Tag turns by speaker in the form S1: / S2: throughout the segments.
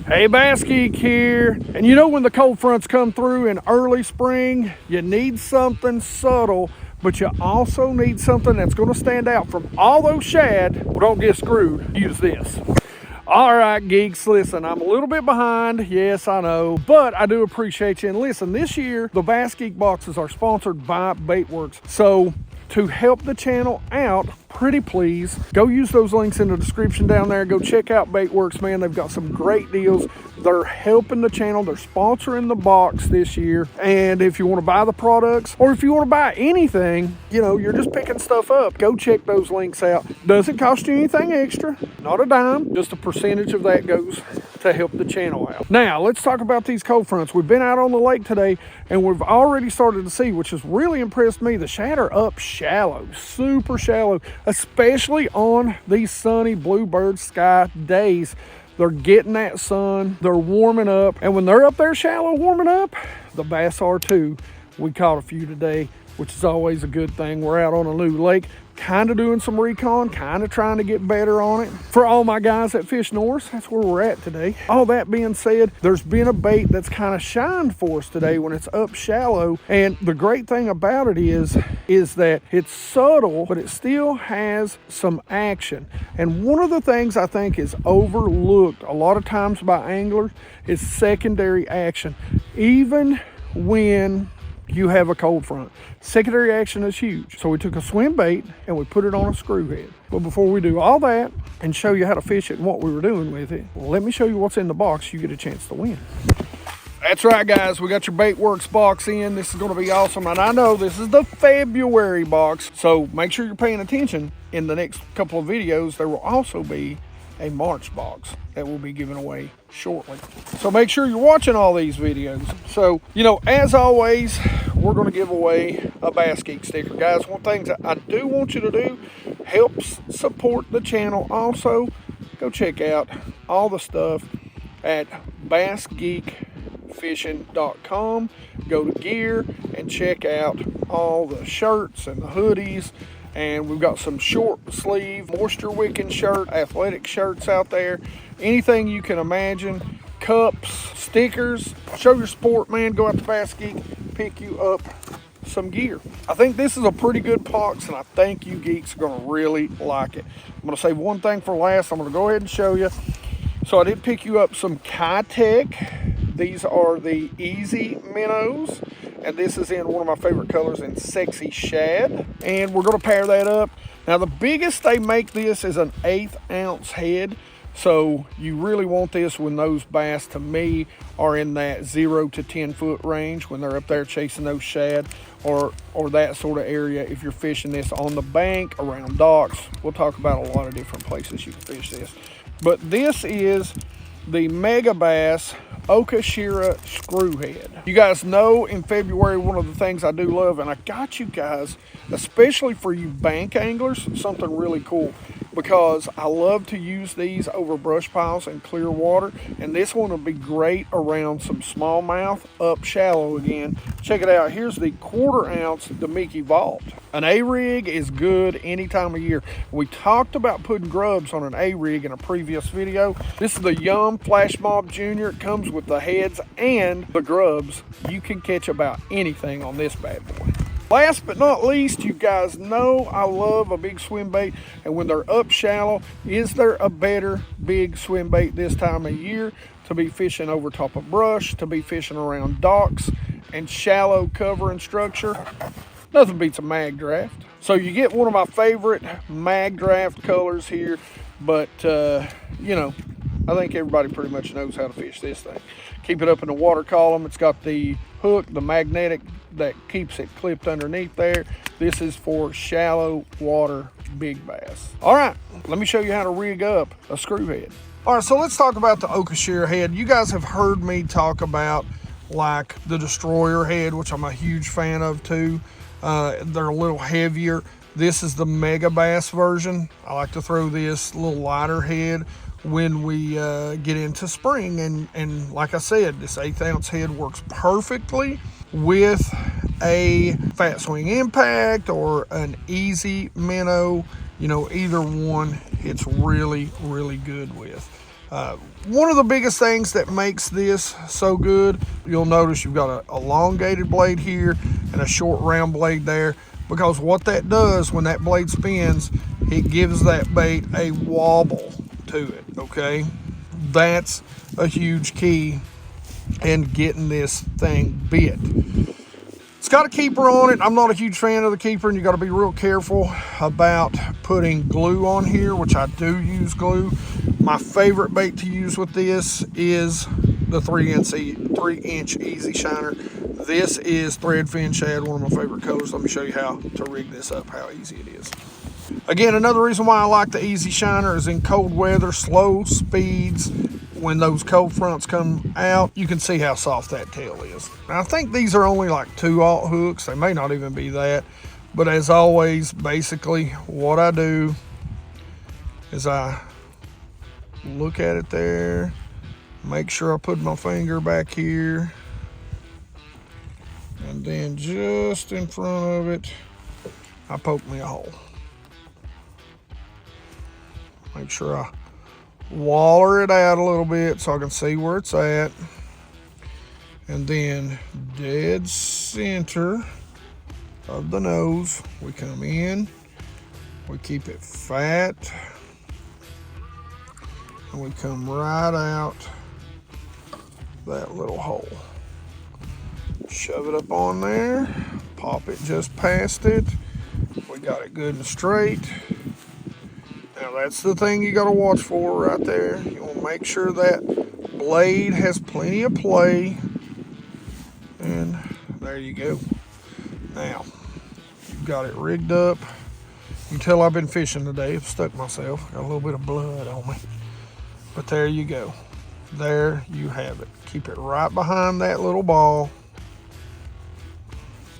S1: Hey, BassGeek here. And you know when the cold fronts come through in early spring, you need something subtle, but you also need something that's going to stand out from all those shad. Well, don't get screwed. Use this. All right, geeks, listen, I'm a little bit behind. Yes, I know, but I do appreciate you. And listen, this year, the BassGeek boxes are sponsored by Baitworks. So to help the channel out, pretty please, go use those links in the description down there. Go check out Baitworks, man. They've got some great deals. They're helping the channel. They're sponsoring the box this year. And if you want to buy the products, or if you want to buy anything, you know, you're just picking stuff up, go check those links out. Doesn't cost you anything extra, not a dime. Just a percentage of that goes to help the channel out. Now, let's talk about these cold fronts. We've been out on the lake today, and we've already started to see, which has really impressed me, the shad are up shallow, super shallow, especially on these sunny bluebird sky days. They're getting that sun, they're warming up, and when they're up there shallow warming up, the bass are too. We caught a few today, which is always a good thing. We're out on a new lake, kind of doing some recon, kind of trying to get better on it. For all my guys that fish north, that's where we're at today. All that being said, there's been a bait that's kind of shined for us today when it's up shallow. And the great thing about it is that it's subtle, but it still has some action. And one of the things I think is overlooked a lot of times by anglers is secondary action. Even when you have a cold front, secondary action is huge. So we took a swim bait and we put it on a screw head. But before we do all that and show you how to fish it and what we were doing with it, well, let me show you what's in the box. You get a chance to win. That's right, guys, we got your Baitworks box in. This is going to be awesome, and I know this is the February box, so make sure you're paying attention. In the next couple of videos, there will also be a March box that will be given away shortly. So make sure you're watching all these videos. So, you know, as always, we're going to give away a BassGeek sticker. Guys, one thing that I do want you to do, helps support the channel. Also, go check out all the stuff at BassGeekFishing.com. Go to gear and check out all the shirts and the hoodies. And we've got some short sleeve, moisture wicking shirt, athletic shirts out there. Anything you can imagine. Cups, stickers. Show your support, man. Go out to BassGeek, pick you up some gear. I think this is a pretty good box, and I think you geeks are going to really like it. I'm going to save one thing for last. I'm going to go ahead and show you. So I did pick you up some Keitech. These are the Easy Minnows. And this is in one of my favorite colors in Sexy Shad. And we're going to pair that up. Now, the biggest they make this is an 1/8 ounce head. So you really want this when those bass, to me, are in that 0 to 10 foot range, when they're up there chasing those shad, or that sort of area. If you're fishing this on the bank, around docks, we'll talk about a lot of different places you can fish this. But this is the MegaBass Okashira screw head. You guys know in February, one of the things I do love, and I got you guys, especially for you bank anglers, something really cool, because I love to use these over brush piles and clear water, and this one will be great around some smallmouth up shallow again. Check it out. Here's the 1/4 ounce Demiki Vault. An A-rig is good any time of year. We talked about putting grubs on an A-rig in a previous video. This is the Yum Flash Mob Junior. It comes with the heads and the grubs. You can catch about anything on this bad boy. Last but not least, you guys know I love a big swim bait, and when they're up shallow, is there a better big swim bait this time of year to be fishing over top of brush, to be fishing around docks and shallow cover and structure? Nothing beats a mag draft. So you get one of my favorite mag draft colors here, but you know, I think everybody pretty much knows how to fish this thing. Keep it up in the water column. It's got the hook, the magnetic that keeps it clipped underneath there. This is for shallow water big bass. All right, let me show you how to rig up a screw head. All right, so let's talk about the Okashira head. You guys have heard me talk about like the Destroyer head, which I'm a huge fan of too. They're a little heavier. This is the MegaBass version. I like to throw this little lighter head when we get into spring, and like I said, this 1/8 ounce head works perfectly with a Fat Swing Impact or an Easy Minnow. You know, either one it's really good with. One of the biggest things that makes this so good, you'll notice you've got an elongated blade here and a short round blade there, because what that does when that blade spins, it gives that bait a wobble to it, okay? That's a huge key in getting this thing bit. It's got a keeper on it. I'm not a huge fan of the keeper, and you got to be real careful about putting glue on here, which I do use glue. My favorite bait to use with this is the 3-inch Easy Shiner. This is threadfin shad, one of my favorite colors. Let me show you how to rig this up, how easy it is. Again, another reason why I like the Easy Shiner is in cold weather, slow speeds, when those cold fronts come out, you can see how soft that tail is. Now, I think these are only like 2/0 hooks. They may not even be that. But as always, basically what I do is I look at it there, make sure I put my finger back here, and then just in front of it, I poke me a hole. Make sure I waller it out a little bit so I can see where it's at. And then dead center of the nose, we come in, we keep it fat, and we come right out that little hole. Shove it up on there, pop it just past it. We got it good and straight. Now that's the thing you got to watch for right there. You want to make sure that blade has plenty of play. And there you go. Now, you've got it rigged up. You can tell I've been fishing today. I've stuck myself. Got a little bit of blood on me. But there you go. There you have it. Keep it right behind that little ball.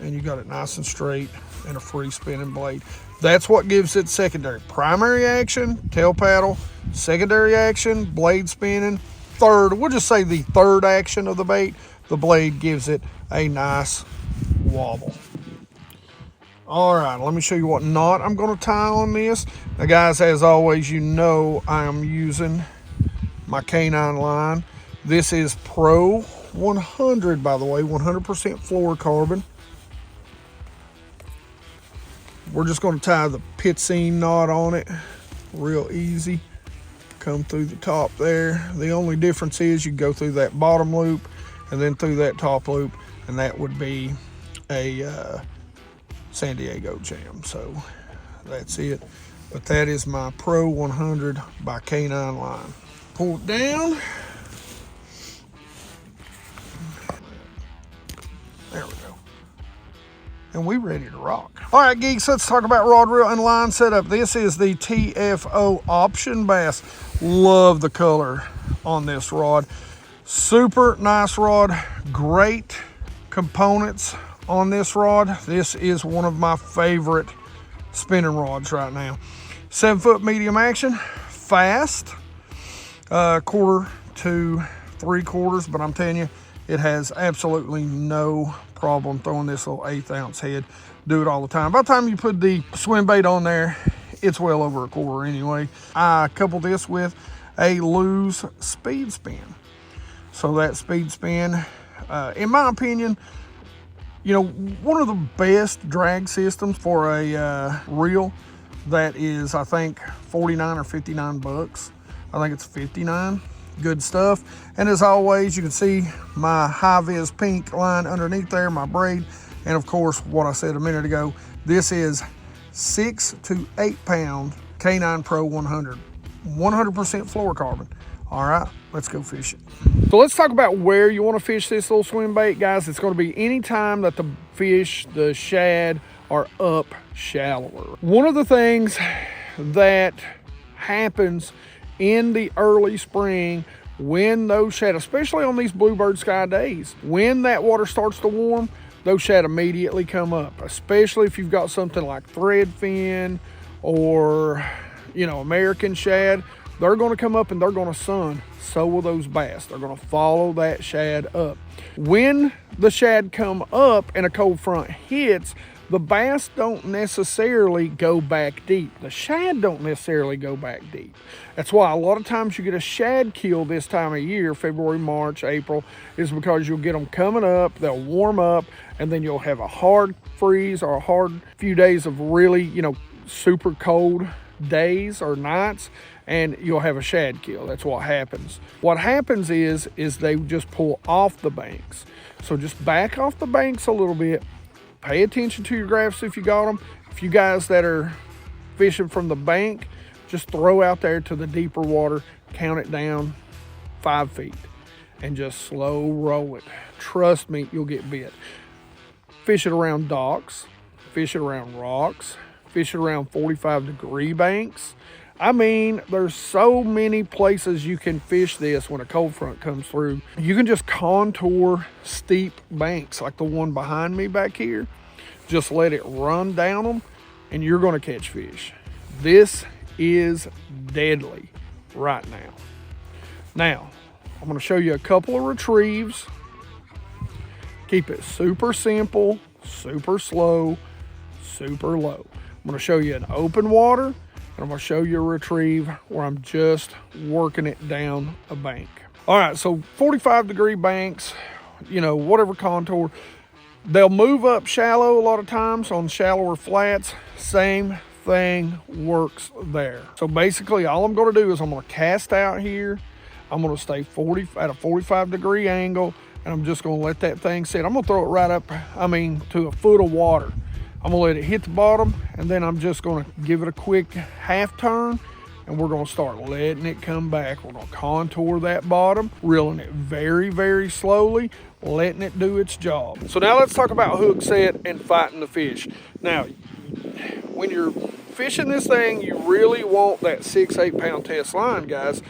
S1: And you got it nice and straight and a free spinning blade. That's what gives it secondary. Primary action, tail paddle. Secondary action, blade spinning. Third, we'll just say the third action of the bait, the blade gives it a nice wobble. All right, let me show you what knot I'm going to tie on this. Now, guys, as always, you know I am using my canine line. This is Pro 100, by the way, 100% fluorocarbon. We're just going to tie the pitsine knot on it, real easy. Come through the top there. The only difference is you go through that bottom loop and then through that top loop, and that would be a San Diego jam. So that's it. But that is my Pro 100 by Canine line. Pull it down. There we go. And we ready to rock. All right, geeks, let's talk about rod, reel, and line setup. This is the TFO Option Bass. Love the color on this rod. Super nice rod. Great components on this rod. This is one of my favorite spinning rods right now. 7-foot medium action, fast, 1/4 to 3/4, but I'm telling you, it has absolutely no problem throwing this little 1/8 ounce head. Do it all the time. By the time you put the swim bait on there, it's well over 1/4 anyway. I coupled this with a loose speed spin. So that speed spin, in my opinion, you know, one of the best drag systems for a reel that is, I think, 49 or 59 bucks. I think it's 59. Good stuff. And as always, you can see my high-vis pink line underneath there, my braid. And of course, what I said a minute ago, this is 6 to 8 pound K9 Pro 100, 100% fluorocarbon. All right, let's go fish it. So let's talk about where you want to fish this little swim bait, guys. It's going to be any time that the fish, the shad, are up shallower. One of the things that happens in the early spring when those shad, especially on these bluebird sky days, when that water starts to warm, those shad immediately come up, especially if you've got something like threadfin or, you know, American shad. They're going to come up and they're going to sun. So will those bass. They're going to follow that shad up. When the shad come up and a cold front hits, The bass don't necessarily go back deep. The shad don't necessarily go back deep. That's why a lot of times you get a shad kill this time of year, February, March, April, is because you'll get them coming up, they'll warm up, and then you'll have a hard freeze or a hard few days of really, you know, super cold days or nights, and you'll have a shad kill. That's what happens. What happens is they just pull off the banks. So just back off the banks a little bit. Pay attention to your graphs if you got them. If you guys that are fishing from the bank, just throw out there to the deeper water, count it down 5 feet, and just slow roll it. Trust me, you'll get bit. Fish it around docks, fish it around rocks, fish it around 45-degree banks. I mean, there's so many places you can fish this when a cold front comes through. You can just contour steep banks like the one behind me back here. Just let it run down them and you're gonna catch fish. This is deadly right now. Now, I'm gonna show you a couple of retrieves. Keep it super simple, super slow, super low. I'm gonna show you an open water, and I'm gonna show you a retrieve where I'm just working it down a bank. All right, so 45-degree banks, you know, whatever contour, they'll move up shallow a lot of times on shallower flats. Same thing works there. So basically all I'm gonna do is I'm gonna cast out here. I'm gonna stay at a 45-degree angle, and I'm just gonna let that thing sit. I'm gonna throw it right up, to a foot of water. I'm gonna let it hit the bottom, and then I'm just gonna give it a quick half turn, and we're gonna start letting it come back. We're gonna contour that bottom, reeling it very, very slowly, letting it do its job. So now let's talk about hook set and fighting the fish. Now, when you're fishing this thing, you really want that 6-8 pound test line, guys,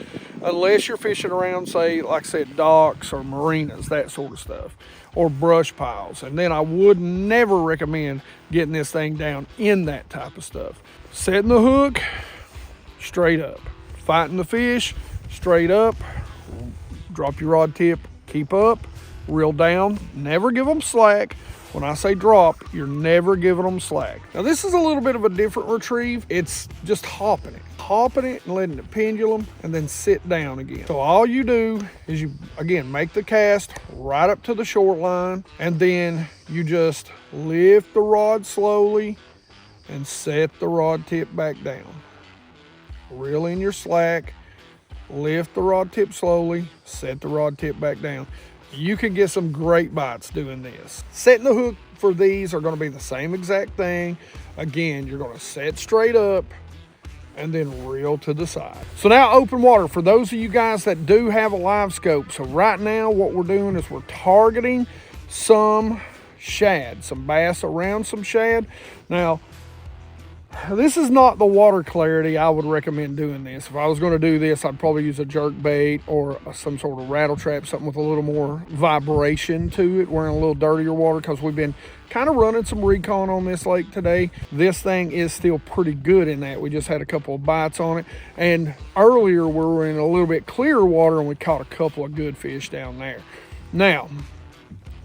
S1: unless you're fishing around, say, like I said, docks or marinas, that sort of stuff, or brush piles. And then I would never recommend getting this thing down in that type of stuff. Setting the hook straight up, fighting the fish straight up, drop your rod tip, keep up, reel down, never give them slack. When I say drop, you're never giving them slack. Now this is a little bit of a different retrieve. It's just hopping it and letting it pendulum and then sit down again. So all you do is you, again, make the cast right up to the short line, and then you just lift the rod slowly and set the rod tip back down. Reel in your slack, lift the rod tip slowly, set the rod tip back down. You can get some great bites doing this. Setting the hook for these are gonna be the same exact thing. Again, you're gonna set straight up and then reel to the side. So now open water, for those of you guys that do have a live scope. So right now what we're doing is we're targeting some shad, some bass around some shad. Now, this is not the water clarity I would recommend doing this. If I was going to do this, I'd probably use a jerk bait or some sort of rattle trap, something with a little more vibration to it. We're in a little dirtier water because we've been kind of running some recon on this lake today. This thing is still pretty good in that. We just had a couple of bites on it. And earlier we were in a little bit clearer water and we caught a couple of good fish down there. Now,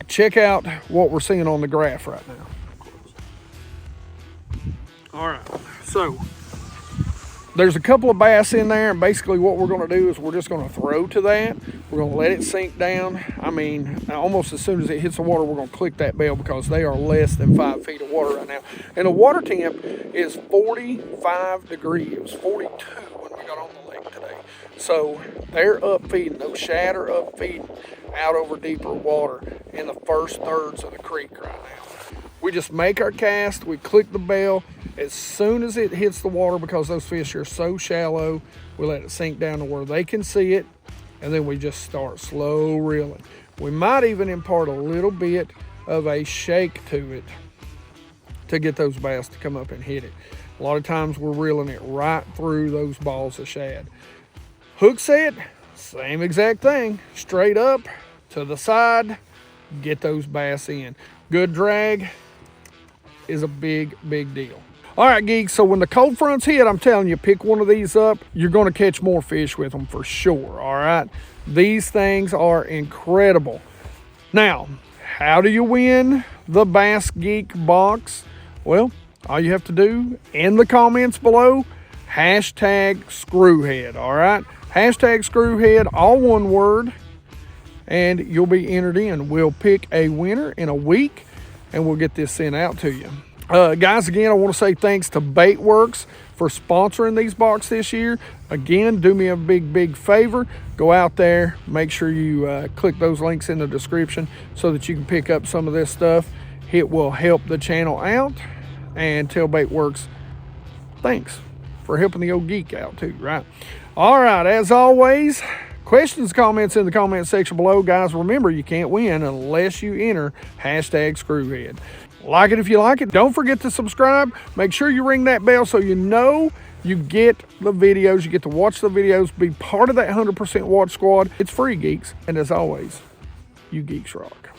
S1: check out what we're seeing on the graph right now. All right, so there's a couple of bass in there, and basically what we're gonna do is we're just gonna throw to that. We're gonna let it sink down. I mean, almost as soon as it hits the water, we're gonna click that bell because they are less than 5 feet of water right now. And the water temp is 45 degrees. It was 42 when we got on the lake today. So they're up feeding, those shad are up feeding out over deeper water in the first thirds of the creek right now. We just make our cast, we click the bell. As soon as it hits the water, because those fish are so shallow, we let it sink down to where they can see it, and then we just start slow reeling. We might even impart a little bit of a shake to it to get those bass to come up and hit it. A lot of times we're reeling it right through those balls of shad. Hook set, same exact thing. Straight up, to the side, get those bass in. Good drag is a big, big deal. All right, geeks, so when the cold fronts hit, I'm telling you, pick one of these up. You're gonna catch more fish with them for sure, all right? These things are incredible. Now, how do you win the BassGeek box? Well, all you have to do in the comments below, hashtag screwhead, all right? Hashtag screwhead, all one word, and you'll be entered in. We'll pick a winner in a week, and we'll get this sent out to you. Guys, again, I want to say thanks to Baitworks for sponsoring these boxes this year. Again, do me a big favor. Go out there, make sure you click those links in the description so that you can pick up some of this stuff. It will help the channel out, and tell Baitworks thanks for helping the old geek out too, right? All right, as always, questions, comments in the comment section below. Guys, remember, you can't win unless you enter hashtag screwhead. Like it if you like it. Don't forget to subscribe. Make sure you ring that bell so you know you get the videos. You get to watch the videos. Be part of that 100% watch squad. It's free, geeks. And as always, you geeks rock.